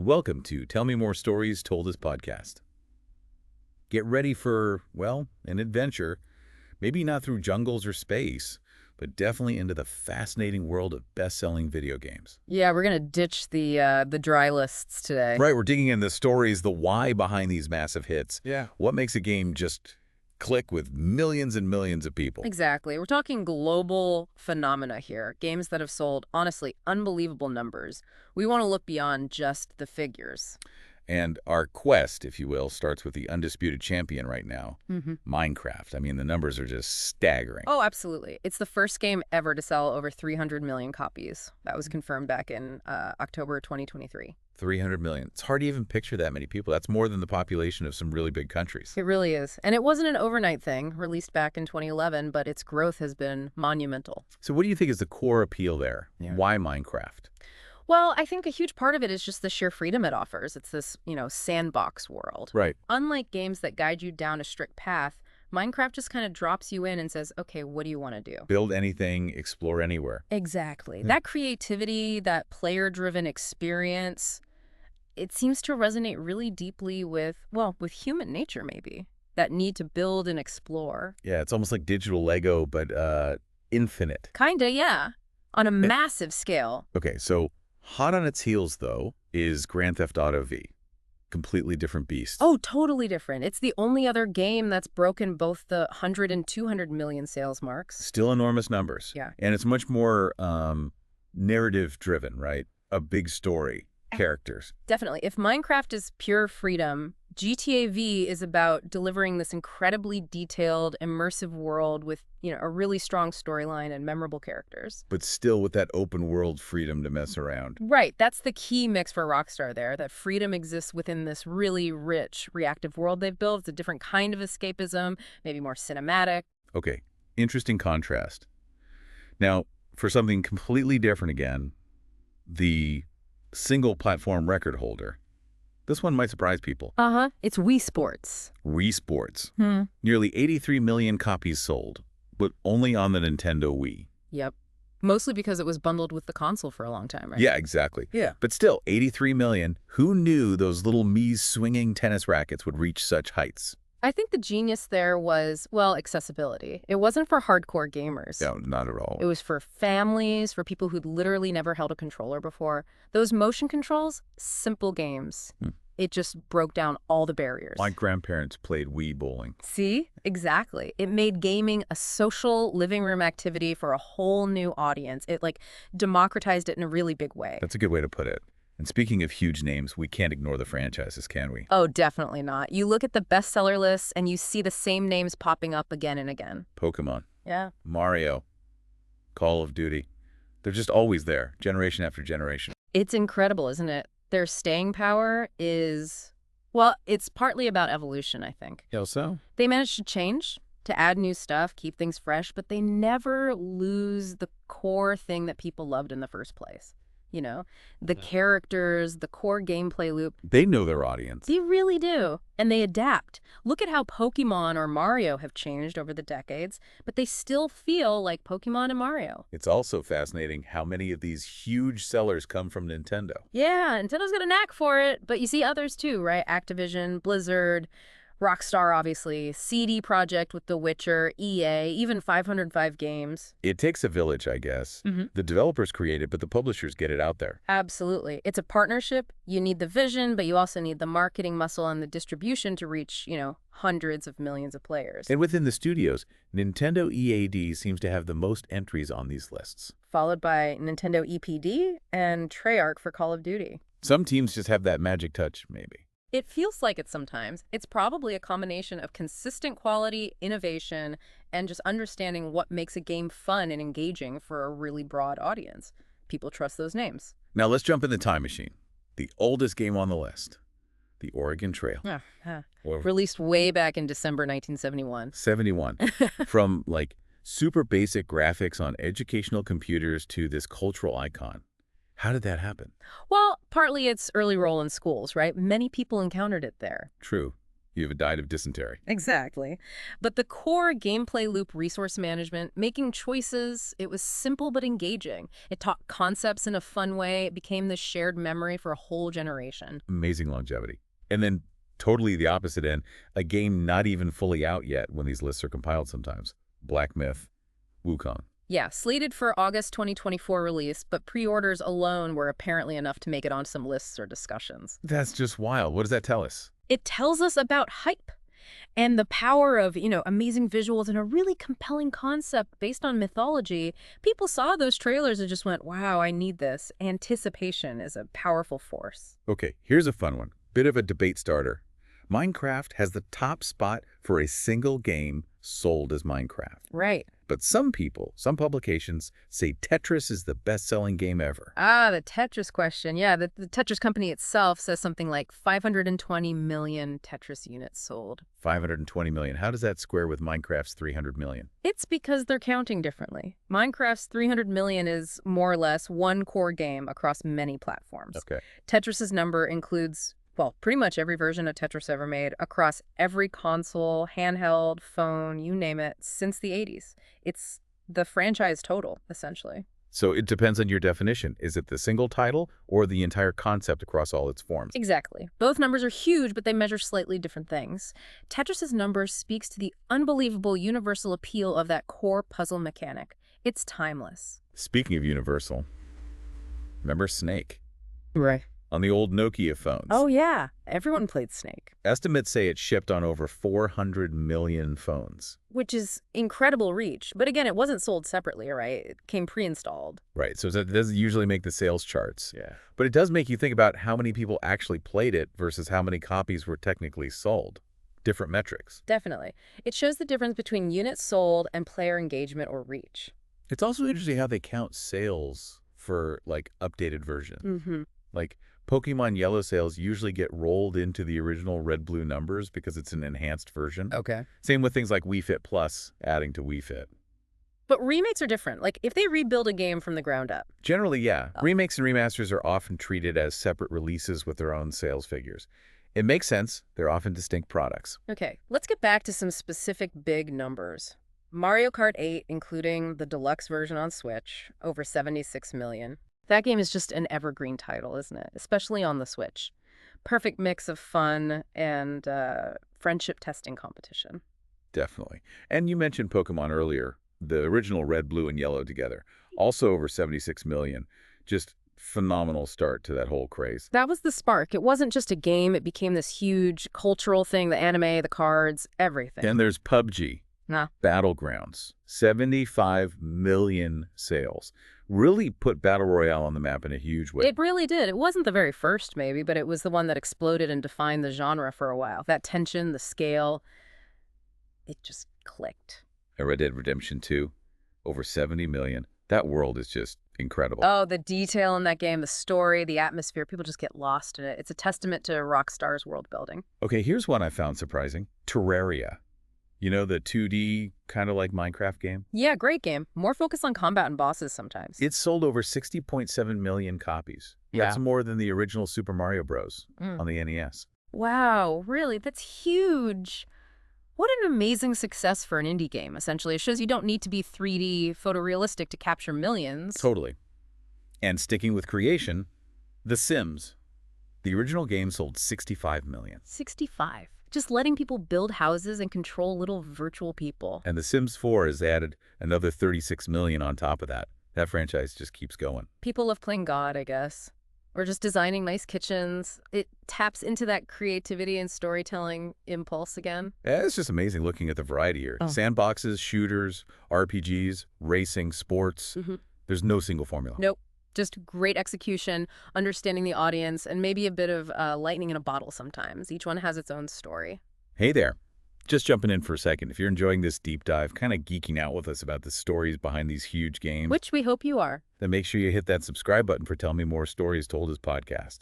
Welcome to Tell Me More Stories Told as Podcast. Get ready for, well, an adventure. Maybe not through jungles or space, but definitely into the fascinating world of best-selling video games. Yeah, we're gonna ditch the dry lists today. Right, we're digging into the stories, the why behind these massive hits. Yeah. What makes a game just click with millions and millions of people. Exactly. We're talking global phenomena here. Games that have sold, honestly, unbelievable numbers. We want to look beyond just the figures. And our quest, if you will, starts with the undisputed champion right now, Minecraft. I mean, the numbers are just staggering. Oh, absolutely. It's the first game ever to sell over 300 million copies. That was confirmed back in October 2023. 300 million. It's hard to even picture that many people. That's more than the population of some really big countries. It really is. And it wasn't an overnight thing, released back in 2011, but its growth has been monumental. So what do you think is the core appeal there? Yeah. Why Minecraft? Well, I think a huge part of it is just the sheer freedom it offers. It's this, sandbox world. Right. Unlike games that guide you down a strict path, Minecraft just kind of drops you in and says, okay, what do you want to do? Build anything, explore anywhere. Exactly. That creativity, that player-driven experience, it seems to resonate really deeply with human nature, maybe. That need to build and explore. Yeah, it's almost like digital Lego, but infinite. Kinda, yeah. On a massive scale. Okay, so hot on its heels, though, is Grand Theft Auto V. Completely different beast. Oh, totally different. It's the only other game that's broken both the 100 and 200 million sales marks. Still enormous numbers. Yeah. And it's much more narrative-driven, right? A big story, characters. Definitely. If Minecraft is pure freedom, GTA V is about delivering this incredibly detailed, immersive world with, a really strong storyline and memorable characters. But still with that open-world freedom to mess around. Right. That's the key mix for Rockstar there, that freedom exists within this really rich, reactive world they've built. It's a different kind of escapism, maybe more cinematic. Okay, interesting contrast. Now, for something completely different again, the single-platform record holder. This one might surprise people. It's Wii Sports. Wii Sports. Nearly 83 million copies sold, but only on the Nintendo Wii. Yep. Mostly because it was bundled with the console for a long time, right? Yeah, exactly. Yeah. But still, 83 million. Who knew those little Mii's swinging tennis rackets would reach such heights? I think the genius there was, accessibility. It wasn't for hardcore gamers. No, not at all. It was for families, for people who'd literally never held a controller before. Those motion controls, simple games. It just broke down all the barriers. My grandparents played Wii bowling. See? Exactly. It made gaming a social living room activity for a whole new audience. It, democratized it in a really big way. That's a good way to put it. And speaking of huge names, we can't ignore the franchises, can we? Oh, definitely not. You look at the bestseller lists and you see the same names popping up again and again. Pokemon, Yeah. Mario, Call of Duty. They're just always there, generation after generation. It's incredible, isn't it? Their staying power is, it's partly about evolution, I think. Yeah, so? They manage to change, to add new stuff, keep things fresh, but they never lose the core thing that people loved in the first place. The characters, the core gameplay loop. They know their audience. They really do. And they adapt. Look at how Pokémon or Mario have changed over the decades, but they still feel like Pokémon and Mario. It's also fascinating how many of these huge sellers come from Nintendo. Yeah, Nintendo's got a knack for it, but you see others too, right? Activision, Blizzard, Rockstar, obviously, CD Projekt with The Witcher, EA, even 505 Games. It takes a village, I guess. The developers create it, but the publishers get it out there. Absolutely. It's a partnership. You need the vision, but you also need the marketing muscle and the distribution to reach, hundreds of millions of players. And within the studios, Nintendo EAD seems to have the most entries on these lists. Followed by Nintendo EPD and Treyarch for Call of Duty. Some teams just have that magic touch, maybe. It feels like it sometimes. It's probably a combination of consistent quality, innovation, and just understanding what makes a game fun and engaging for a really broad audience. People trust those names. Now let's jump in the time machine. The oldest game on the list, the Oregon Trail. Released way back in December 1971. 71. From super basic graphics on educational computers to this cultural icon. How did that happen? Well, partly its early role in schools, right? Many people encountered it there. True. you have died of dysentery. Exactly. But the core gameplay loop resource management, making choices, it was simple but engaging. It taught concepts in a fun way. It became this shared memory for a whole generation. Amazing longevity. And then totally the opposite end, a game not even fully out yet when these lists are compiled sometimes. Black Myth, Wukong. Yeah, slated for August 2024 release, but pre-orders alone were apparently enough to make it on some lists or discussions. That's just wild. What does that tell us? It tells us about hype and the power of, amazing visuals and a really compelling concept based on mythology. People saw those trailers and just went, wow, I need this. Anticipation is a powerful force. Okay, here's a fun one. Bit of a debate starter. Minecraft has the top spot for a single game sold as Minecraft. Right. But some people, some publications, say Tetris is the best-selling game ever. Ah, the Tetris question. Yeah, the Tetris company itself says something like 520 million Tetris units sold. 520 million. How does that square with Minecraft's 300 million? It's because they're counting differently. Minecraft's 300 million is more or less one core game across many platforms. Okay. Tetris's number includes, well, pretty much every version of Tetris ever made across every console, handheld, phone, you name it, since the 80s. It's the franchise total, essentially. So it depends on your definition. Is it the single title or the entire concept across all its forms? Exactly. Both numbers are huge, but they measure slightly different things. Tetris's number speaks to the unbelievable universal appeal of that core puzzle mechanic. It's timeless. Speaking of universal, remember Snake? Right. On the old Nokia phones. Oh, yeah. Everyone played Snake. Estimates say it shipped on over 400 million phones. Which is incredible reach. But again, it wasn't sold separately, right? It came pre-installed. Right, so it doesn't usually make the sales charts. Yeah. But it does make you think about how many people actually played it versus how many copies were technically sold. Different metrics. Definitely. It shows the difference between units sold and player engagement or reach. It's also interesting how they count sales for, like, updated versions. Mm-hmm. Like, Pokemon Yellow sales usually get rolled into the original red-blue numbers because it's an enhanced version. Okay. Same with things like Wii Fit Plus adding to Wii Fit. But remakes are different. Like, if they rebuild a game from the ground up. Generally, yeah. Remakes and remasters are often treated as separate releases with their own sales figures. It makes sense. They're often distinct products. Okay, let's get back to some specific big numbers. Mario Kart 8, including the deluxe version on Switch, over 76 million. That game is just an evergreen title, isn't it? Especially on the Switch. Perfect mix of fun and friendship testing competition. Definitely. And you mentioned Pokemon earlier. The original red, blue, and yellow together. Also over 76 million. Just phenomenal start to that whole craze. That was the spark. It wasn't just a game. It became this huge cultural thing, the anime, the cards, everything. Then there's PUBG. Nah. Battlegrounds. 75 million sales. Really put Battle Royale on the map in a huge way. It really did. It wasn't the very first, maybe, but it was the one that exploded and defined the genre for a while. That tension, the scale, it just clicked. Red Dead Redemption 2, over 70 million. That world is just incredible. Oh, the detail in that game, the story, the atmosphere, people just get lost in it. It's a testament to Rockstar's world building. Okay, here's one I found surprising. Terraria. You know, the 2D kind of like Minecraft game? Yeah, great game. More focus on combat and bosses sometimes. It sold over 60.7 million copies. Yeah. That's more than the original Super Mario Bros. On the NES. Wow, really? That's huge. What an amazing success for an indie game, essentially. It shows you don't need to be 3D photorealistic to capture millions. Totally. And sticking with creation, The Sims. The original game sold 65 million. 65. Just letting people build houses and control little virtual people. And The Sims 4 has added another 36 million on top of that. That franchise just keeps going. People love playing God, I guess. Or just designing nice kitchens. It taps into that creativity and storytelling impulse again. Yeah, it's just amazing looking at the variety here. Sandboxes, shooters, RPGs, racing, sports. There's no single formula. Nope. Just great execution, understanding the audience, and maybe a bit of lightning in a bottle sometimes. Each one has its own story. Hey there. Just jumping in for a second. If you're enjoying this deep dive, kind of geeking out with us about the stories behind these huge games, Which we hope you are. then make sure you hit that subscribe button for Tell Me More Stories Told as podcast.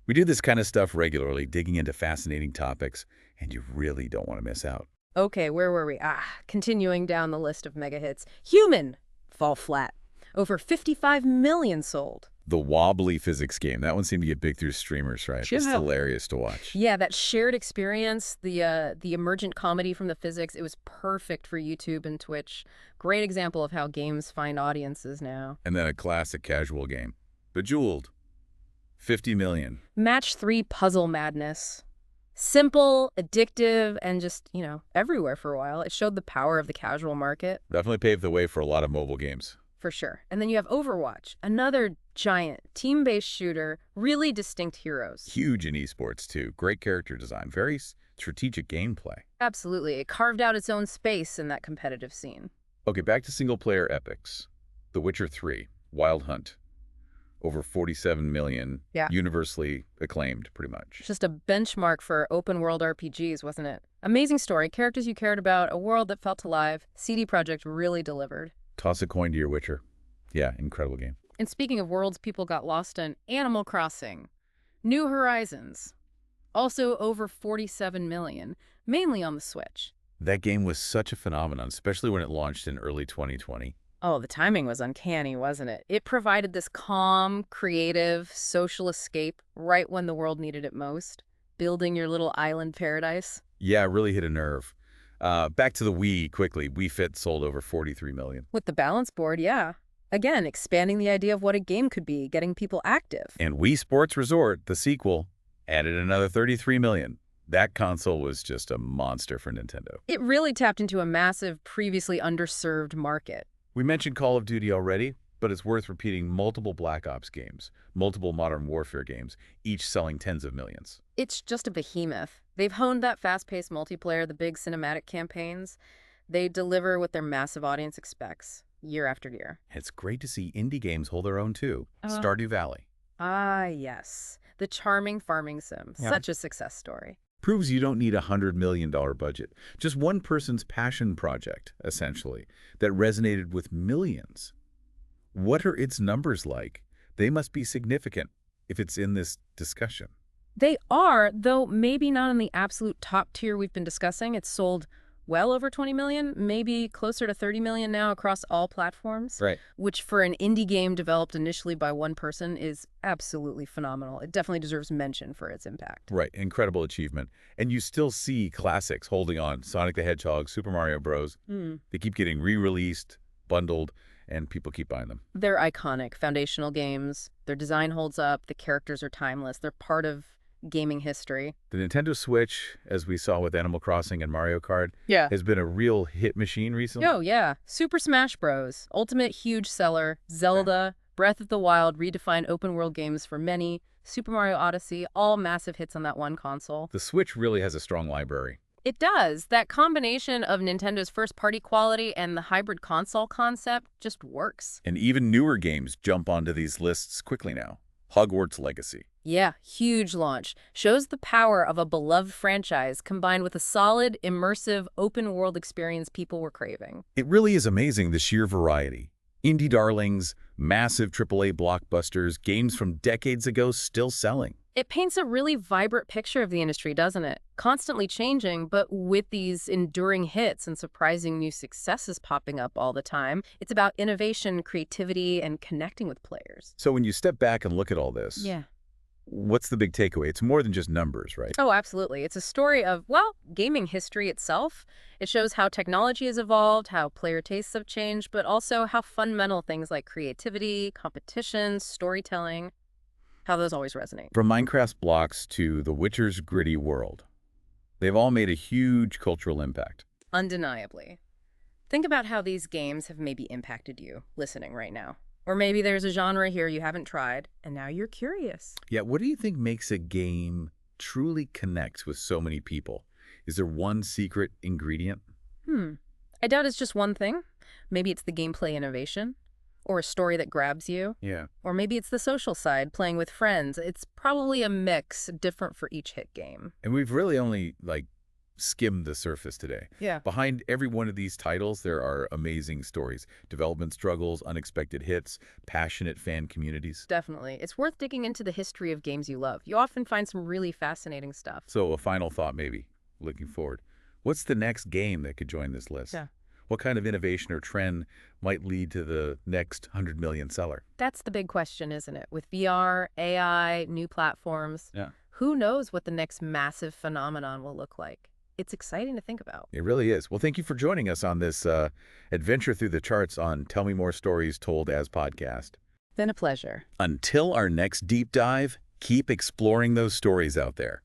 We do this kind of stuff regularly, digging into fascinating topics, and you really don't want to miss out. Okay, where were we? Continuing down the list of mega hits. Human! Fall flat. Over 55 million sold. The wobbly physics game. That one seemed to get big through streamers, right? It's Yeah. hilarious to watch. Yeah, that shared experience, the emergent comedy from the physics, it was perfect for YouTube and Twitch. Great example of how games find audiences now. And then a classic casual game. Bejeweled. 50 million. Match 3 puzzle madness. Simple, addictive, and just, everywhere for a while. It showed the power of the casual market. Definitely paved the way for a lot of mobile games. For sure. And then you have Overwatch, another giant team-based shooter, really distinct heroes. Huge in esports, too. Great character design. Very strategic gameplay. Absolutely. It carved out its own space in that competitive scene. Okay, back to single-player epics. The Witcher 3, Wild Hunt. Over 47 million. Yeah. Universally acclaimed, pretty much. Just a benchmark for open-world RPGs, wasn't it? Amazing story, characters you cared about, a world that felt alive. CD Projekt really delivered. Toss a coin to your Witcher. Yeah, incredible game. And speaking of worlds people got lost in, Animal Crossing. New Horizons. Also over 47 million, mainly on the Switch. That game was such a phenomenon, especially when it launched in early 2020. Oh, the timing was uncanny, wasn't it? It provided this calm, creative, social escape right when the world needed it most. Building your little island paradise. Yeah, it really hit a nerve. Back to the Wii, quickly. Wii Fit sold over 43 million. With the balance board, yeah. Again, expanding the idea of what a game could be, getting people active. And Wii Sports Resort, the sequel, added another 33 million. That console was just a monster for Nintendo. It really tapped into a massive, previously underserved market. We mentioned Call of Duty already, but it's worth repeating multiple Black Ops games, multiple Modern Warfare games, each selling tens of millions. It's just a behemoth. They've honed that fast-paced multiplayer, the big cinematic campaigns. They deliver what their massive audience expects, year after year. It's great to see indie games hold their own too. Stardew Valley. Ah, yes. The charming farming sim. Yeah. Such a success story. Proves you don't need a $100 million budget. Just one person's passion project, essentially, that resonated with millions. What are its numbers like? They must be significant if it's in this discussion. They are, though maybe not in the absolute top tier we've been discussing. It's sold well over 20 million, maybe closer to 30 million now across all platforms. Right. Which for an indie game developed initially by one person is absolutely phenomenal. It definitely deserves mention for its impact. Right. Incredible achievement. And you still see classics holding on. Sonic the Hedgehog, Super Mario Bros. They keep getting re-released, bundled, and people keep buying them. They're iconic, foundational games. Their design holds up. The characters are timeless. They're part of gaming history. The Nintendo Switch, as we saw with Animal Crossing and Mario Kart, has been a real hit machine recently. Oh, yeah. Super Smash Bros. Ultimate huge seller. Zelda, Breath of the Wild redefined open-world games for many. Super Mario Odyssey, all massive hits on that one console. The Switch really has a strong library. It does. That combination of Nintendo's first-party quality and the hybrid console concept just works. And even newer games jump onto these lists quickly now. Hogwarts Legacy. Yeah, huge launch. Shows the power of a beloved franchise combined with a solid, immersive, open-world experience people were craving. It really is amazing, the sheer variety. Indie darlings, massive AAA blockbusters, games from decades ago still selling. It paints a really vibrant picture of the industry, doesn't it? Constantly changing, but with these enduring hits and surprising new successes popping up all the time. It's about innovation, creativity, and connecting with players. So when you step back and look at all this, what's the big takeaway? It's more than just numbers, right? Oh, absolutely. It's a story of, well, gaming history itself. It shows how technology has evolved, how player tastes have changed, but also how fundamental things like creativity, competition, storytelling, how those always resonate. From Minecraft's blocks to The Witcher's gritty world, they've all made a huge cultural impact. Undeniably. Think about how these games have maybe impacted you listening right now. Or maybe there's a genre here you haven't tried, and now you're curious. Yeah, what do you think makes a game truly connect with so many people? Is there one secret ingredient? I doubt it's just one thing. Maybe it's the gameplay innovation, or a story that grabs you. Yeah. Or maybe it's the social side, playing with friends. It's probably a mix, different for each hit game. And we've really only, skimmed the surface today. Yeah. Behind every one of these titles, there are amazing stories. Development struggles, unexpected hits, passionate fan communities. Definitely. It's worth digging into the history of games you love. You often find some really fascinating stuff. So a final thought maybe, looking forward. What's the next game that could join this list? Yeah. What kind of innovation or trend might lead to the next 100 million seller? That's the big question, isn't it? With VR, AI, new platforms, Yeah. who knows what the next massive phenomenon will look like? It's exciting to think about. It really is. Well, thank you for joining us on this adventure through the charts on Tell Me More Stories Told as podcast. Been a pleasure. Until our next deep dive, keep exploring those stories out there.